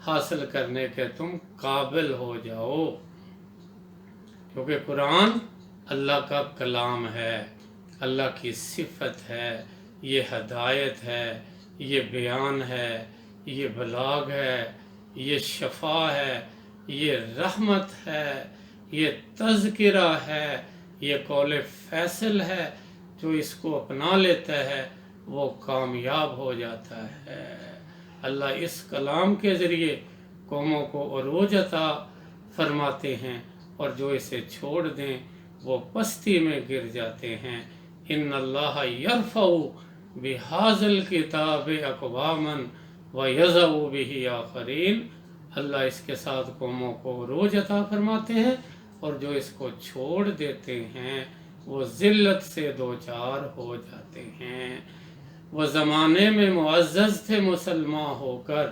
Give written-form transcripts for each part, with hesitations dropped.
حاصل کرنے کے تم قابل ہو جاؤ، کیونکہ قرآن اللہ کا کلام ہے، اللہ کی صفت ہے، یہ ہدایت ہے، یہ بیان ہے، یہ بلاغ ہے، یہ شفا ہے، یہ رحمت ہے، یہ تذکرہ ہے، یہ قول فیصل ہے۔ جو اس کو اپنا لیتا ہے وہ کامیاب ہو جاتا ہے۔ اللہ اس کلام کے ذریعے قوموں کو عروج عطا فرماتے ہیں، اور جو اسے چھوڑ دیں وہ پستی میں گر جاتے ہیں۔ ان اللہ یرفع بہذا الکتاب اقواما ویضع بہ آخرین۔ اللہ اس کے ساتھ قوموں کو عروج عطا فرماتے ہیں، اور جو اس کو چھوڑ دیتے ہیں وہ ذلت سے دوچار ہو جاتے ہیں۔ وہ زمانے میں معزز تھے مسلمان ہو کر،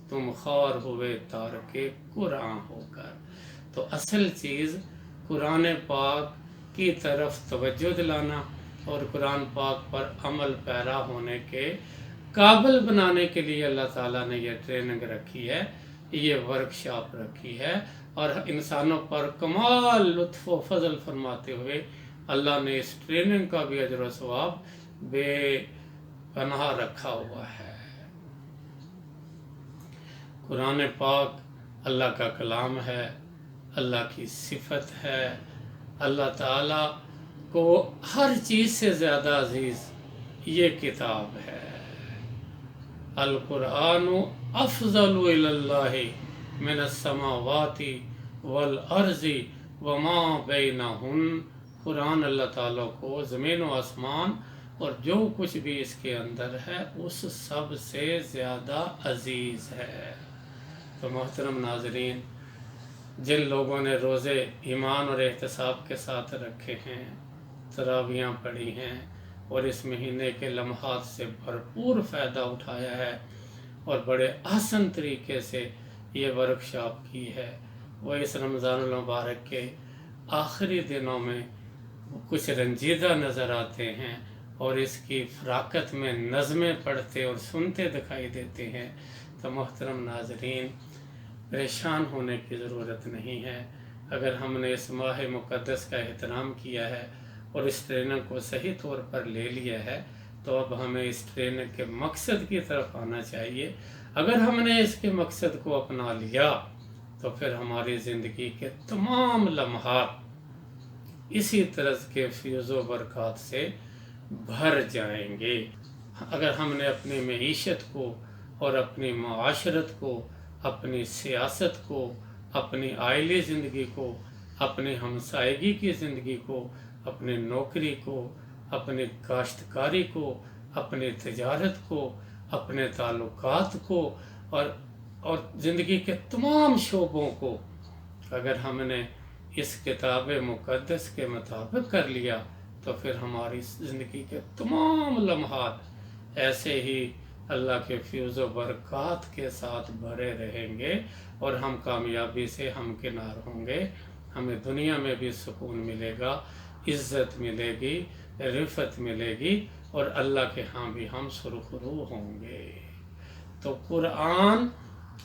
تم خوار ہوئے تارک قرآن ہو کر۔ تو اصل چیز قرآن پاک کی طرف توجہ دلانا اور قرآن پاک پر عمل پیرا ہونے کے قابل بنانے کے لیے اللہ تعالیٰ نے یہ ٹریننگ رکھی ہے، یہ ورکشاپ رکھی ہے، اور انسانوں پر کمال لطف و فضل فرماتے ہوئے اللہ نے اس ٹریننگ کا بھی اجر و ثواب بے پناہ رکھا ہوا ہے۔ قرآن پاک اللہ کا کلام ہے، اللہ کی صفت ہے۔ اللہ تعالیٰ کو ہر چیز سے زیادہ عزیز یہ کتاب ہے۔ القرآن افضل الی اللہ من السماوات والارض وما بینہن۔ قرآن اللہ تعالیٰ کو زمین و آسمان اور جو کچھ بھی اس کے اندر ہے اس سب سے زیادہ عزیز ہے۔ تو محترم ناظرین، جن لوگوں نے روزے ایمان اور احتساب کے ساتھ رکھے ہیں، تراویحاں پڑھی ہیں، اور اس مہینے کے لمحات سے بھرپور فائدہ اٹھایا ہے اور بڑے احسن طریقے سے یہ ورکشاپ کی ہے، وہ اس رمضان المبارک کے آخری دنوں میں کچھ رنجیدہ نظر آتے ہیں اور اس کی فراقت میں نظمیں پڑھتے اور سنتے دکھائی دیتے ہیں۔ تو محترم ناظرین، پریشان ہونے کی ضرورت نہیں ہے۔ اگر ہم نے اس ماہ مقدس کا احترام کیا ہے اور اس ٹریننگ کو صحیح طور پر لے لیا ہے تو اب ہمیں اس ٹریننگ کے مقصد کی طرف آنا چاہیے۔ اگر ہم نے اس کے مقصد کو اپنا لیا تو پھر ہماری زندگی کے تمام لمحات اسی طرز کے فیض و برکات سے بھر جائیں گے۔ اگر ہم نے اپنی معیشت کو اور اپنی معاشرت کو، اپنی سیاست کو، اپنی عائلی زندگی کو، اپنی ہمسائیگی کی زندگی کو، اپنی نوکری کو، اپنی کاشتکاری کو، اپنی تجارت کو، اپنے تعلقات کو اور زندگی کے تمام شعبوں کو اگر ہم نے اس کتاب مقدس کے مطابق کر لیا تو پھر ہماری زندگی کے تمام لمحات ایسے ہی اللہ کے فیض و برکات کے ساتھ بھرے رہیں گے اور ہم کامیابی سے ہمکنار ہوں گے۔ ہمیں دنیا میں بھی سکون ملے گا، عزت ملے گی، رفعت ملے گی، اور اللہ کے ہاں بھی ہم سرخرو ہوں گے۔ تو قرآن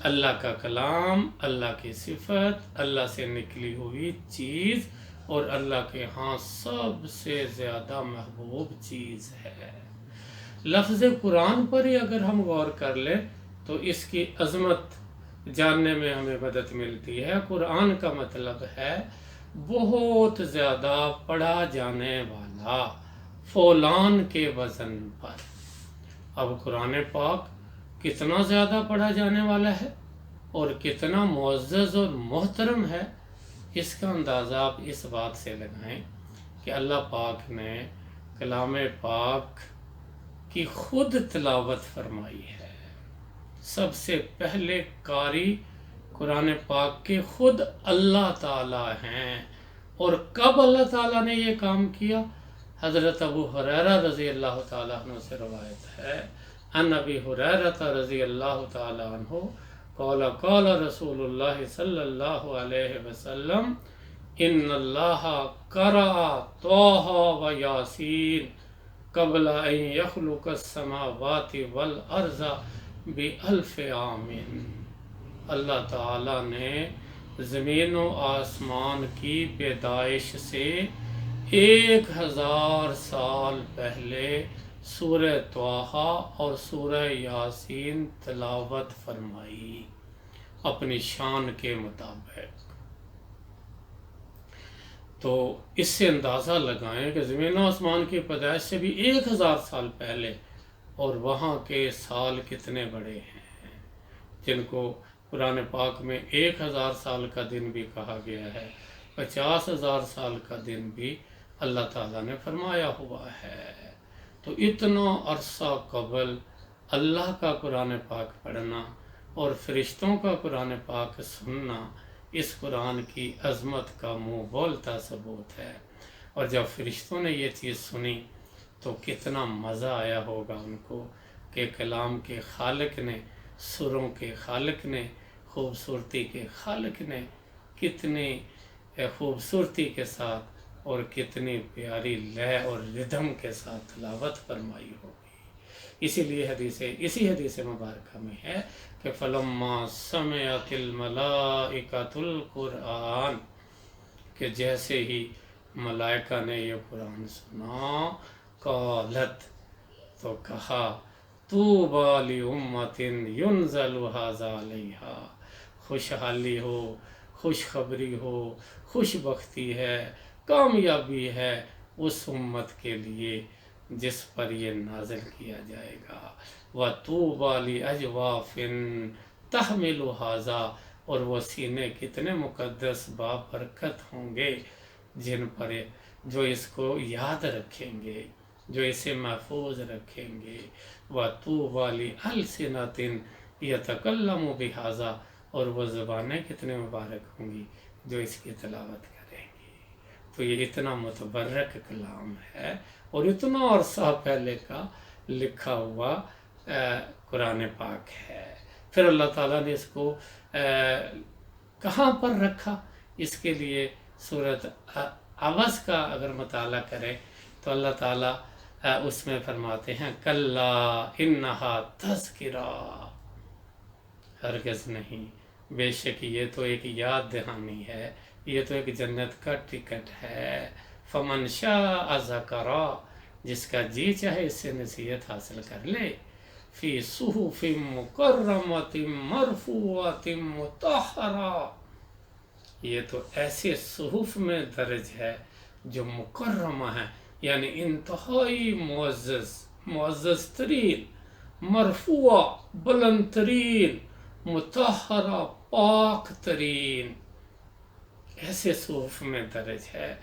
اللہ کا کلام، اللہ کی صفت، اللہ سے نکلی ہوئی چیز اور اللہ کے ہاں سب سے زیادہ محبوب چیز ہے۔ لفظ قرآن پر ہی اگر ہم غور کر لیں تو اس کی عظمت جاننے میں ہمیں مدد ملتی ہے۔ قرآن کا مطلب ہے بہت زیادہ پڑھا جانے والا، فولان کے وزن پر۔ اب قرآن پاک کتنا زیادہ پڑھا جانے والا ہے اور کتنا معزز اور محترم ہے، اس کا اندازہ آپ اس بات سے لگائیں کہ اللہ پاک نے کلام پاک کی خود تلاوت فرمائی ہے۔ سب سے پہلے قاری قرآن پاک کے خود اللہ تعالیٰ ہیں۔ اور کب اللہ تعالیٰ نے یہ کام کیا؟ حضرت ابو ہریرہ رضی اللہ تعالیٰ عنہ سے روایت ہے، ان ابی ہریرہ رضی اللہ تعالیٰ عنہ قال قال رسول اللہ صلی اللہ علیہ وسلم ان اللہ قرأ طٰہٰ و یاسین قبل ان یخلق السماوات والارض ب1000 عام۔ اللہ تعالیٰ نے زمین و آسمان کی پیدائش سے 1000 سال پہلے سورہ طٰہٰ اور سورہ یاسین تلاوت فرمائی اپنی شان کے مطابق۔ تو اس سے اندازہ لگائیں کہ زمین و آسمان کی پیدائش سے بھی 1000 سال پہلے، اور وہاں کے سال کتنے بڑے ہیں، جن کو قرآن پاک میں 1000 سال کا دن بھی کہا گیا ہے، 50,000 سال کا دن بھی اللہ تعالیٰ نے فرمایا ہوا ہے۔ تو اتنا عرصہ قبل اللہ کا قرآن پاک پڑھنا اور فرشتوں کا قرآن پاک سننا اس قرآن کی عظمت کا منہ بولتا ثبوت ہے۔ اور جب فرشتوں نے یہ چیز سنی تو کتنا مزہ آیا ہوگا ان کو کہ کلام کے خالق نے، سروں کے خالق نے، خوبصورتی کے خالق نے کتنی خوبصورتی کے ساتھ اور کتنی پیاری لے اور ردھم کے ساتھ تلاوت فرمائی ہوگی۔ اسی حدیث مبارکہ میں ہے کہ فَلَمَّا سَمِعَتِ الْمَلَائِكَةُ الْقُرْآنَ، کہ جیسے ہی ملائکہ نے یہ قرآن سنا، قالت، تو کہا، طُوبَىٰ لِأُمَّةٍ يُنزَلُ هَٰذَا عَلَيْهَا، خوشحالی ہو، خوشخبری ہو، خوش بختی ہے، کامیابی ہے اس امت کے لیے جس پر یہ نازل کیا جائے گا۔ وَطُوبَىٰ لِأَجْوَافٍ تَحْمِلُ هَٰذَا، اور وہ سینے کتنے مقدس بابرکت ہوں گے جن پر جو اس کو یاد رکھیں گے، جو اسے محفوظ رکھیں گے۔ وَطُوبَىٰ لِأَلْسِنَةٍ يَتَكَلَّمُ بِهَٰذَا، اور وہ زبانیں کتنے مبارک ہوں گی جو اس کی تلاوت کریں گی۔ تو یہ اتنا متبرک کلام ہے اور اتنا عرصہ پہلے کا لکھا ہوا قرآن پاک ہے۔ پھر اللہ تعالیٰ نے اس کو کہاں پر رکھا، اس کے لیے سورۃ عبس کا اگر مطالعہ کریں تو اللہ تعالیٰ اس میں فرماتے ہیں کلا انہا تذکرہ، ہرگز نہیں، بے شک یہ تو ایک یاد دہانی ہے، یہ تو ایک جنت کا ٹکٹ ہے۔ فمن شاء ذکرہ، جس کا جی چاہے اس سے نصیحت حاصل کر لے۔ فی صحف مکرمۃ مرفوعۃ مطہرہ، یہ تو ایسے صحف میں درج ہے جو مکرمہ ہیں، یعنی انتہائی معزز ترین، مرفوع بلند ترین، مطہرہ پاک ترین، ایسے صحف میں درج ہے۔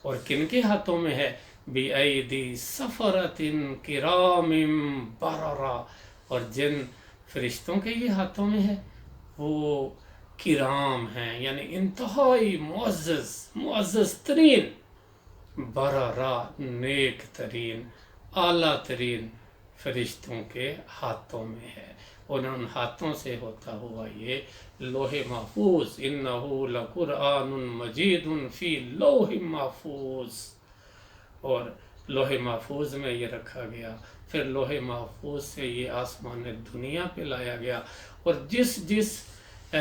اور کن کے ہاتھوں میں ہے؟ بِأَيْدِي سَفَرَةٍ كِرَامٍ بَرَرَةٍ، اور جن فرشتوں کے یہ ہاتھوں میں ہے وہ کرام ہیں، یعنی انتہائی معزز ترین، بررہ نیک ترین، اعلیٰ ترین فرشتوں کے ہاتھوں میں ہے۔ اور ان ہاتھوں سے ہوتا ہوا یہ لوح محفوظ، انہو لقرآن مجید فی لوح محفوظ، اور لوح محفوظ میں یہ رکھا گیا، پھر لوح محفوظ سے یہ آسمان دنیا پہ لایا گیا، اور جس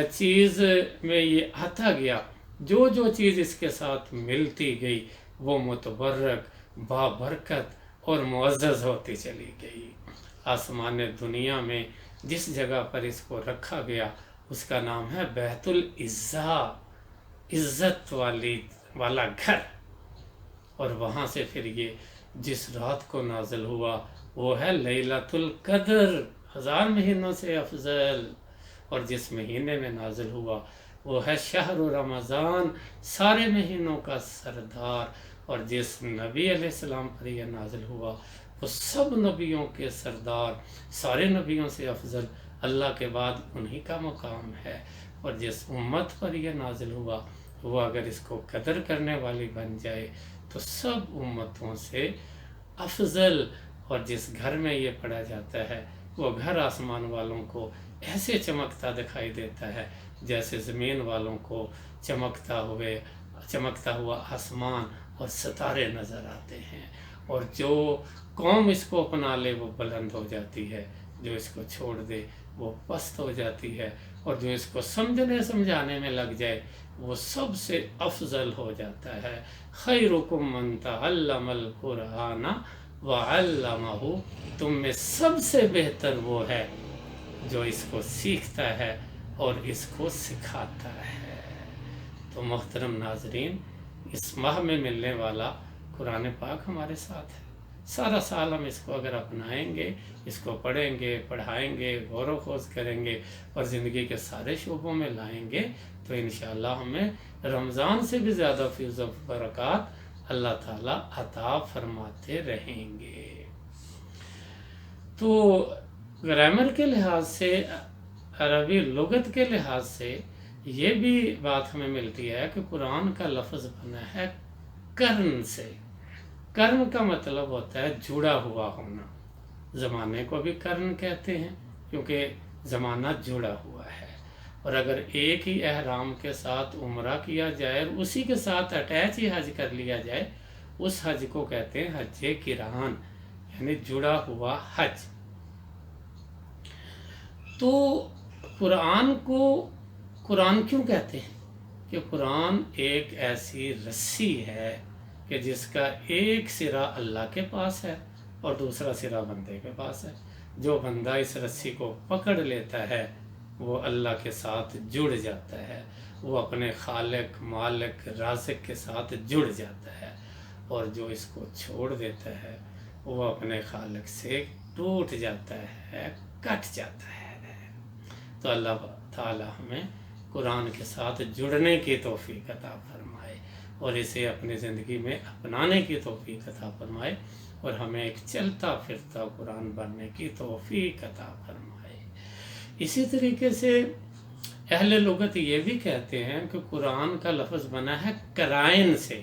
چیز میں یہ آتا گیا، جو چیز اس کے ساتھ ملتی گئی وہ متبرک، بابرکت اور معزز ہوتی چلی گئی۔ آسمان دنیا میں جس جگہ پر اس کو رکھا گیا اس کا نام ہے بیت العزہ، عزت والا گھر، اور وہاں سے پھر یہ جس رات کو نازل ہوا وہ ہے لیلۃ القدر، 1000 مہینوں سے افضل، اور جس مہینے میں نازل ہوا وہ ہے شہر رمضان، سارے مہینوں کا سردار، اور جس نبی علیہ السلام پر یہ نازل ہوا وہ سب نبیوں کے سردار، سارے نبیوں سے افضل، اللہ کے بعد انہی کا مقام ہے۔ اور جس امت پر یہ نازل ہوا وہ اگر اس کو قدر کرنے والی بن جائے تو سب امتوں سے افضل، اور جس گھر میں یہ پڑھا جاتا ہے وہ گھر آسمان والوں کو ایسے چمکتا دکھائی دیتا ہے جیسے زمین والوں کو چمکتا ہوا آسمان اور ستارے نظر آتے ہیں، اور جو قوم اس کو اپنا لے وہ بلند ہو جاتی ہے، جو اس کو چھوڑ دے وہ پست ہو جاتی ہے۔ اور جو اس کو سمجھنے سمجھانے میں لگ جائے وہ سب سے افضل ہو جاتا ہے۔ خیرکم من تعلم القرآن وعلمہ، تم میں سب سے بہتر وہ ہے جو اس کو سیکھتا ہے اور اس کو سکھاتا ہے۔ تو محترم ناظرین، اس ماہ میں ملنے والا قرآن پاک ہمارے ساتھ ہے۔ سارا سال ہم اس کو اگر اپنائیں گے، اس کو پڑھیں گے، پڑھائیں گے، غور و خوض کریں گے اور زندگی کے سارے شعبوں میں لائیں گے تو انشاءاللہ ہمیں رمضان سے بھی زیادہ فیض و برکات اللہ تعالیٰ عطا فرماتے رہیں گے۔ تو گرامر کے لحاظ سے، عربی لغت کے لحاظ سے یہ بھی بات ہمیں ملتی ہے کہ قرآن کا لفظ بنا ہے کرن سے۔ کرن کا مطلب ہوتا ہے جڑا ہوا ہونا۔ زمانے کو بھی کرن کہتے ہیں کیونکہ زمانہ جڑا ہوا ہے۔ اور اگر ایک ہی احرام کے ساتھ عمرہ کیا جائے اور اسی کے ساتھ اٹیچ ہی حج کر لیا جائے، اس حج کو کہتے ہیں حج قران، یعنی جڑا ہوا حج۔ تو قرآن کو قرآن کیوں کہتے ہیں؟ کہ قرآن ایک ایسی رسی ہے کہ جس کا ایک سرا اللہ کے پاس ہے اور دوسرا سرا بندے کے پاس ہے۔ جو بندہ اس رسی کو پکڑ لیتا ہے وہ اللہ کے ساتھ جڑ جاتا ہے، وہ اپنے خالق، مالک، رازق کے ساتھ جڑ جاتا ہے، اور جو اس کو چھوڑ دیتا ہے وہ اپنے خالق سے ٹوٹ جاتا ہے، کٹ جاتا ہے۔ تو اللہ تعالی ہمیں قرآن کے ساتھ جڑنے کی توفیق عطا فرمائے اور اسے اپنی زندگی میں اپنانے کی توفیق عطا فرمائے اور ہمیں ایک چلتا پھرتا قرآن بننے کی توفیق عطا فرمائے۔ اسی طریقے سے اہل لغت یہ بھی کہتے ہیں کہ قرآن کا لفظ بنا ہے کرائن سے۔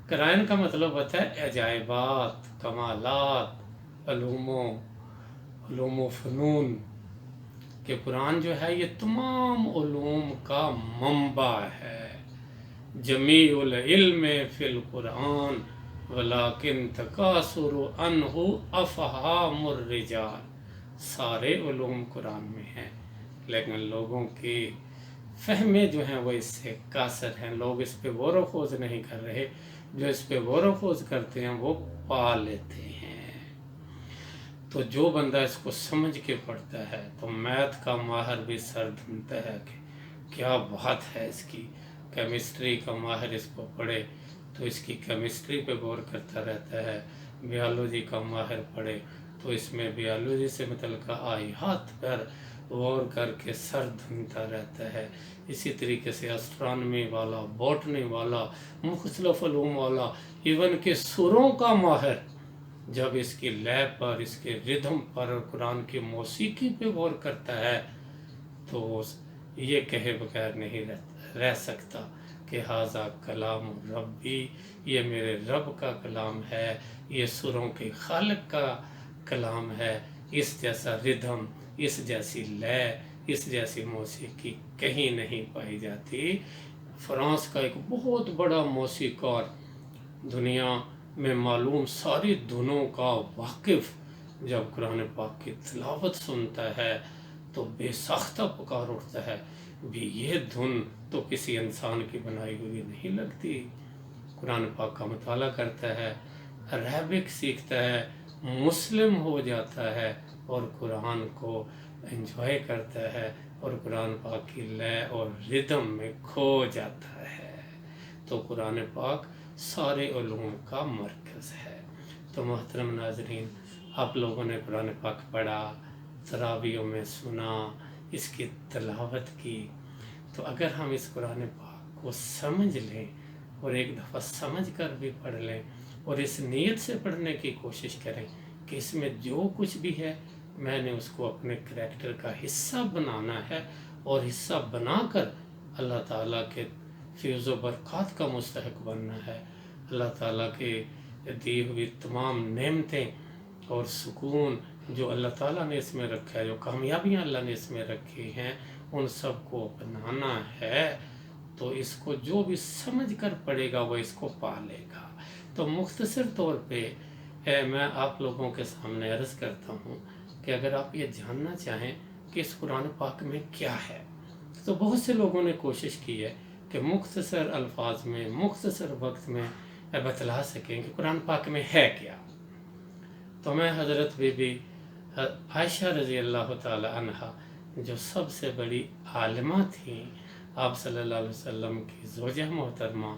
کرائن کا مطلب ہوتا ہے عجائبات، کمالات، علوم و فنون، کہ قرآن جو ہے یہ تمام علوم کا منبع ہے۔ جمیع العلم فی القرآن ولیکن تکاثر عنہ افہام الرجال، سارے علوم قرآن میں ہیں لیکن لوگوں کی فہمیں جو ہیں وہ اس سے قاصر ہیں، لوگ اس پہ غور و خوض نہیں کر رہے، جو اس پہ غور و خوض کرتے ہیں وہ پا لیتے ہیں۔ تو جو بندہ اس کو سمجھ کے پڑھتا ہے تو میتھ کا ماہر بھی سر دھنتا ہے کہ کیا بات ہے اس کی۔ کیمسٹری کا ماہر اس کو پڑھے تو اس کی کیمسٹری پہ غور کرتا رہتا ہے، بیالوجی کا ماہر پڑھے تو اس میں بیالوجی سے متعلقہ آیات پر غور کر کے سر دھنتا رہتا ہے۔ اسی طریقے سے اسٹرانومی والا، بوٹنی والا، مختلف علوم والا، ایون کہ سروں کا ماہر جب اس کی لے پر، اس کے ردھم پر اور قرآن کی موسیقی پہ غور کرتا ہے تو یہ کہے بغیر نہیں رہ سکتا کہ ھذا کلام ربی، یہ میرے رب کا کلام ہے، یہ سروں کے خالق کا کلام ہے۔ اس جیسا ردھم، اس جیسی لے، اس جیسی موسیقی کہیں نہیں پائی جاتی۔ فرانس کا ایک بہت بڑا موسیقار، دنیا میں معلوم ساری دھنوں کا واقف، جب قرآن پاک کی تلاوت سنتا ہے تو بے ساختہ پکار اٹھتا ہے، بھی یہ دھن تو کسی انسان کی بنائی ہوئی نہیں لگتی۔ قرآن پاک کا مطالعہ کرتا ہے، عربک سیکھتا ہے، مسلم ہو جاتا ہے اور قرآن کو انجوائے کرتا ہے اور قرآن پاک کی لے اور ردم میں کھو جاتا ہے۔ تو قرآن پاک سارے علوم کا مرکز ہے۔ تو محترم ناظرین، آپ لوگوں نے قرآن پاک پڑھا، تراویحوں میں سنا، اس کی تلاوت کی، تو اگر ہم اس قرآن پاک کو سمجھ لیں اور ایک دفعہ سمجھ کر بھی پڑھ لیں اور اس نیت سے پڑھنے کی کوشش کریں کہ اس میں جو کچھ بھی ہے میں نے اس کو اپنے کریکٹر کا حصہ بنانا ہے اور حصہ بنا کر اللہ تعالیٰ کے فیض و برکات کا مستحق بننا ہے، اللہ تعالیٰ کے دی ہوئی تمام نعمتیں اور سکون جو اللہ تعالیٰ نے اس میں رکھا ہے، جو کامیابیاں اللہ نے اس میں رکھی ہیں، ان سب کو اپنانا ہے۔ تو اس کو جو بھی سمجھ کر پڑھے گا وہ اس کو پا لے گا۔ تو مختصر طور پہ میں آپ لوگوں کے سامنے عرض کرتا ہوں کہ اگر آپ یہ جاننا چاہیں کہ اس قرآن پاک میں کیا ہے تو بہت سے لوگوں نے کوشش کی ہے کہ مختصر الفاظ میں مختصر وقت میں بتلا سکیں کہ قرآن پاک میں ہے کیا۔ تو میں حضرت بی بی عائشہ رضی اللہ تعالی عنہ جو سب سے بڑی عالمہ تھیں، آپ صلی اللہ علیہ وسلم کی زوجہ محترمہ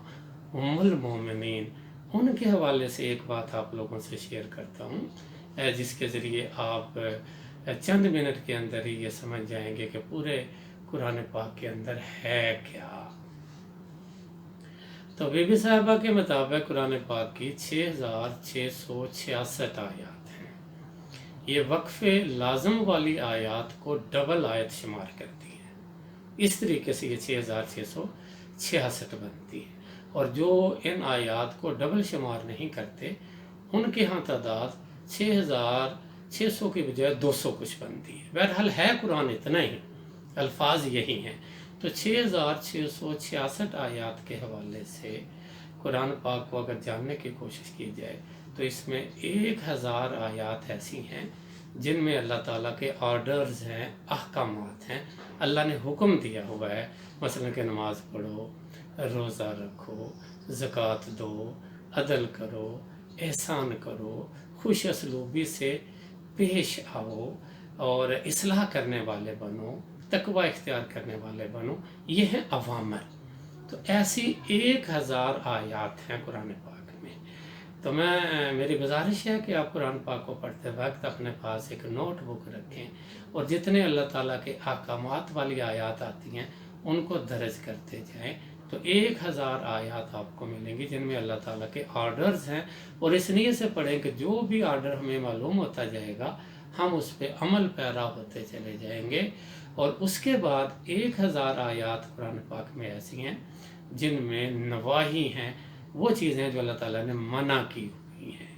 ام المومنین، ان کے حوالے سے ایک بات آپ لوگوں سے شیئر کرتا ہوں، جس کے ذریعے آپ چند منٹ کے اندر ہی یہ سمجھ جائیں گے کہ پورے قرآن پاک کے اندر ہے کیا۔ تو بی بی صاحبہ کے مطابق قرآن پاک کی 6666 آیات ہیں۔ یہ وقف لازم والی آیات کو ڈبل آیت شمار کرتی ہیں، اس طریقے سے یہ 6666 بنتی ہے۔ اور جو ان آیات کو ڈبل شمار نہیں کرتے ان کے ہاں تعداد 6600 کی بجائے 200 کچھ بنتی ہے۔ بہرحال ہے قرآن اتنا ہی، الفاظ یہی ہیں۔ تو 6666 آیات کے حوالے سے قرآن پاک کو اگر جاننے کی کوشش کی جائے تو اس میں 1000 آیات ایسی ہیں جن میں اللہ تعالیٰ کے آرڈرز ہیں، احکامات ہیں، اللہ نے حکم دیا ہوا ہے، مثلا کہ نماز پڑھو، روزہ رکھو، زکوٰۃ دو، عدل کرو، احسان کرو، خوش اسلوبی سے پیش آؤ اور اصلاح کرنے والے بنو، تقوی اختیار کرنے والے بنو، یہ ہیں اوامر۔ تو ایسی 1000 آیات ہیں قرآن پاک میں۔ تو میری گزارش ہے کہ آپ قرآن پاک کو پڑھتے وقت اپنے پاس ایک نوٹ بک رکھیں اور جتنے اللہ تعالیٰ کے احکامات والی آیات آتی ہیں ان کو درج کرتے جائیں، تو 1000 آیات آپ کو ملیں گی جن میں اللہ تعالیٰ کے آرڈرز ہیں، اور اس نیت سے پڑھیں کہ جو بھی آرڈر ہمیں معلوم ہوتا جائے گا ہم اس پہ عمل پیرا ہوتے چلے جائیں گے۔ اور اس کے بعد 1000 آیات قرآن پاک میں ایسی ہیں جن میں نواہی ہیں، وہ چیزیں جو اللہ تعالیٰ نے منع کی ہوئی ہیں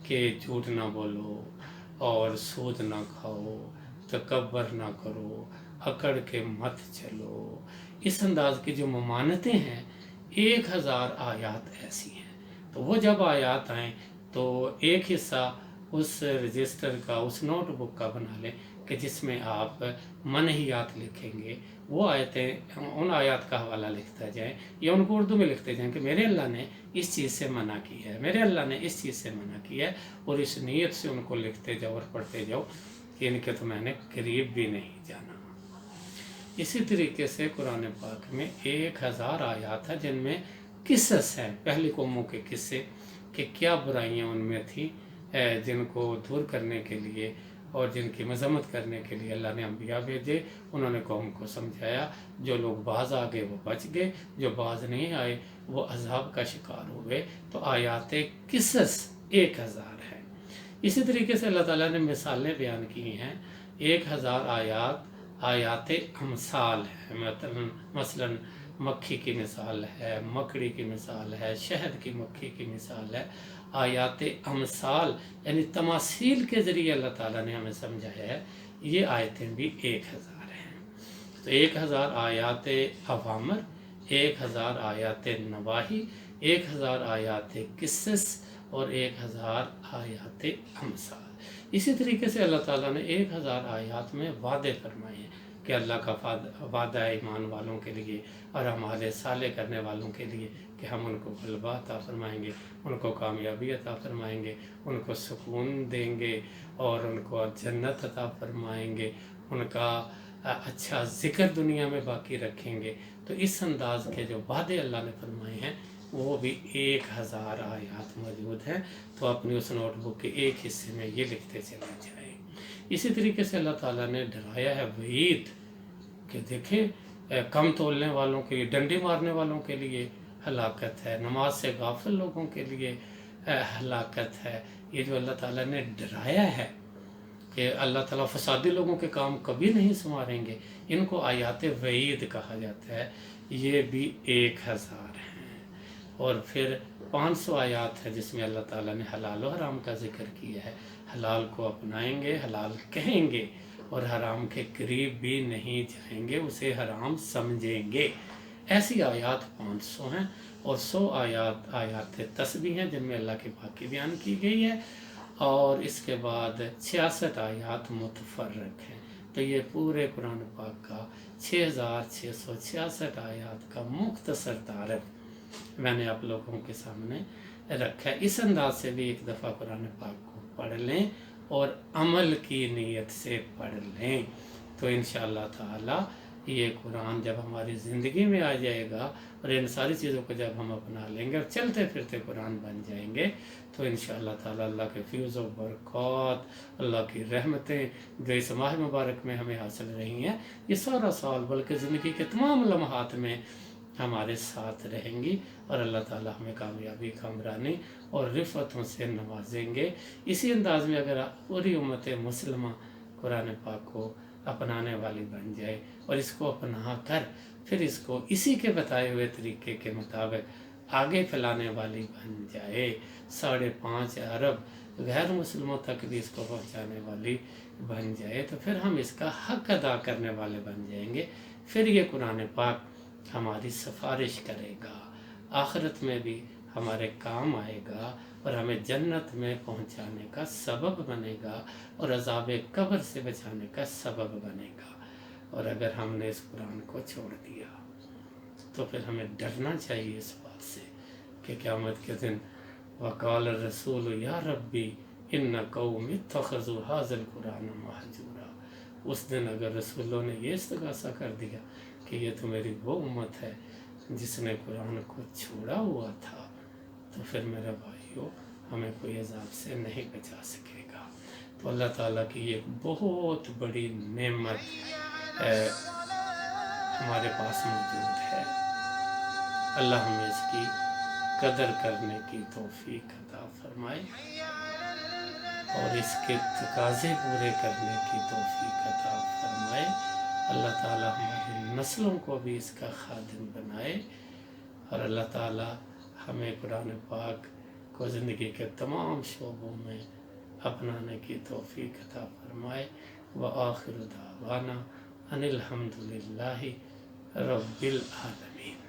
کہ جھوٹ نہ بولو اور سود نہ کھاؤ، تکبر نہ کرو، اکڑ کے مت چلو، اس انداز کی جو ممانتیں ہیں 1000 آیات ایسی ہیں۔ تو وہ جب آیات آئیں تو ایک حصہ اس رجسٹر کا، اس نوٹ بک کا بنا لیں کہ جس میں آپ منہیات لکھیں گے، وہ آیتیں، ان آیات کا حوالہ لکھتا جائیں یا ان کو اردو میں لکھتے جائیں کہ میرے اللہ نے اس چیز سے منع کی ہے، میرے اللہ نے اس چیز سے منع کی ہے، اور اس نیت سے ان کو لکھتے جاؤ اور پڑھتے جاؤ کہ ان کے تو میں نے قریب بھی نہیں جانا۔ اسی طریقے سے قرآن پاک میں 1000 آیات ہیں جن میں قصص ہیں، پہلی قوموں کے قصے کہ کیا برائیاں ان میں تھیں جن کو دور کرنے کے لیے اور جن کی مذمت کرنے کے لیے اللہ نے انبیاء بھیجے، انہوں نے قوم کو سمجھایا، جو لوگ باز آ گئے وہ بچ گئے، جو باز نہیں آئے وہ عذاب کا شکار ہوئے۔ تو آیات قصص 1000 ہیں۔ اسی طریقے سے اللہ تعالیٰ نے مثالیں بیان کی ہیں، 1000 آیات امثال ہیں، مثلا مکھی کی مثال ہے، مکڑی کی مثال ہے، شہد کی مکھی کی مثال ہے۔ آیات امثال یعنی تماثیل کے ذریعے اللہ تعالیٰ نے ہمیں سمجھایا ہے، یہ آیتیں بھی 1000 ہیں۔ تو 1000 آیات اوامر، 1000 آیات نواہی، 1000 آیات قصص اور 1000 آیات امثال۔ اسی طریقے سے اللہ تعالیٰ نے 1000 آیات میں وعدے فرمائے ہیں کہ اللہ کا وعدہ ایمان والوں کے لیے اور اعمال صالح کرنے والوں کے لیے کہ ہم ان کو غلبہ عطا فرمائیں گے، ان کو کامیابی عطا فرمائیں گے، ان کو سکون دیں گے اور ان کو جنت عطا فرمائیں گے، ان کا اچھا ذکر دنیا میں باقی رکھیں گے۔ تو اس انداز کے جو وعدے اللہ نے فرمائے ہیں وہ بھی 1000 آیات موجود ہیں۔ تو اپنی اس نوٹ بک کے ایک حصے میں یہ لکھتے چلے جائیں۔ اسی طریقے سے اللہ تعالیٰ نے ڈرایا ہے وعید کہ دیکھیں کم تولنے والوں کے لیے، ڈنڈی مارنے والوں کے لیے ہلاکت ہے، نماز سے غافل لوگوں کے لیے ہلاکت ہے۔ یہ جو اللہ تعالیٰ نے ڈرایا ہے کہ اللہ تعالیٰ فسادی لوگوں کے کام کبھی نہیں سنواریں گے، ان کو آیات وعید کہا جاتا ہے، یہ بھی 1000 ہیں۔ اور پھر 500 آیات ہے جس میں اللہ تعالیٰ نے حلال و حرام کا ذکر کیا ہے، حلال کو اپنائیں گے، حلال کہیں گے اور حرام کے قریب بھی نہیں جائیں گے، اسے حرام سمجھیں گے۔ ایسی آیات 500 ہیں، اور 100 آیات تسبیح ہیں جن میں اللہ کی پاکی بیان کی گئی ہے، اور اس کے بعد 66 آیات متفرق ہیں، تو یہ پورے قرآن پاک کا 6666 آیات کا مختصر تعارف میں نے آپ لوگوں کے سامنے رکھا ہے۔ اس انداز سے بھی ایک دفعہ قرآن پاک کو پڑھ لیں اور عمل کی نیت سے پڑھ لیں، تو انشاءاللہ تعالی یہ قرآن جب ہماری زندگی میں آ جائے گا اور ان ساری چیزوں کو جب ہم اپنا لیں گے اور چلتے پھرتے قرآن بن جائیں گے، تو انشاءاللہ تعالی اللہ کے فیض و برکات، اللہ کی رحمتیں جو اس ماہ مبارک میں ہمیں حاصل رہی ہیں، یہ سارا سال بلکہ زندگی کے تمام لمحات میں ہمارے ساتھ رہیں گی، اور اللہ تعالی ہمیں کامیابی، کامرانی اور رفعتوں سے نوازیں گے۔ اسی انداز میں اگر پوری امت مسلمہ قرآن پاک کو اپنانے والی بن جائے اور اس کو اپنا کر پھر اس کو اسی کے بتائے ہوئے طریقے کے مطابق آگے پھیلانے والی بن جائے، 5.5 ارب غیر مسلموں تک بھی اس کو پہنچانے والی بن جائے، تو پھر ہم اس کا حق ادا کرنے والے بن جائیں گے۔ پھر یہ قرآن پاک ہماری سفارش کرے گا، آخرت میں بھی ہمارے کام آئے گا اور ہمیں جنت میں پہنچانے کا سبب بنے گا اور عذاب قبر سے بچانے کا سبب بنے گا۔ اور اگر ہم نے اس قرآن کو چھوڑ دیا تو پھر ہمیں ڈرنا چاہیے اس بات سے کہ قیامت کے دن وقال الرسول یا ربی ان قوم اتخذوا هذا القرآن مہجورا، اس دن اگر رسولوں نے یہ استغاثہ کر دیا کہ یہ تو میری وہ امت ہے جس نے قرآن کو چھوڑا ہوا تھا، تو پھر میرے بھائیو ہمیں کوئی عذاب سے نہیں بچا سکے گا۔ تو اللہ تعالیٰ کی ایک بہت بڑی نعمت ہمارے پاس موجود ہے، اللہ ہمیں اس کی قدر کرنے کی توفیق عطا فرمائے اور اس کے تقاضے پورے کرنے کی توفیق عطا فرمائے۔ اللہ تعالیٰ ہماری نسلوں کو بھی اس کا خادم بنائے، اور اللہ تعالیٰ ہمیں قرآن پاک کو زندگی کے تمام شعبوں میں اپنانے کی توفیق عطا فرمائے۔ وآخر دعوانا ان الحمد للہ رب العالمین۔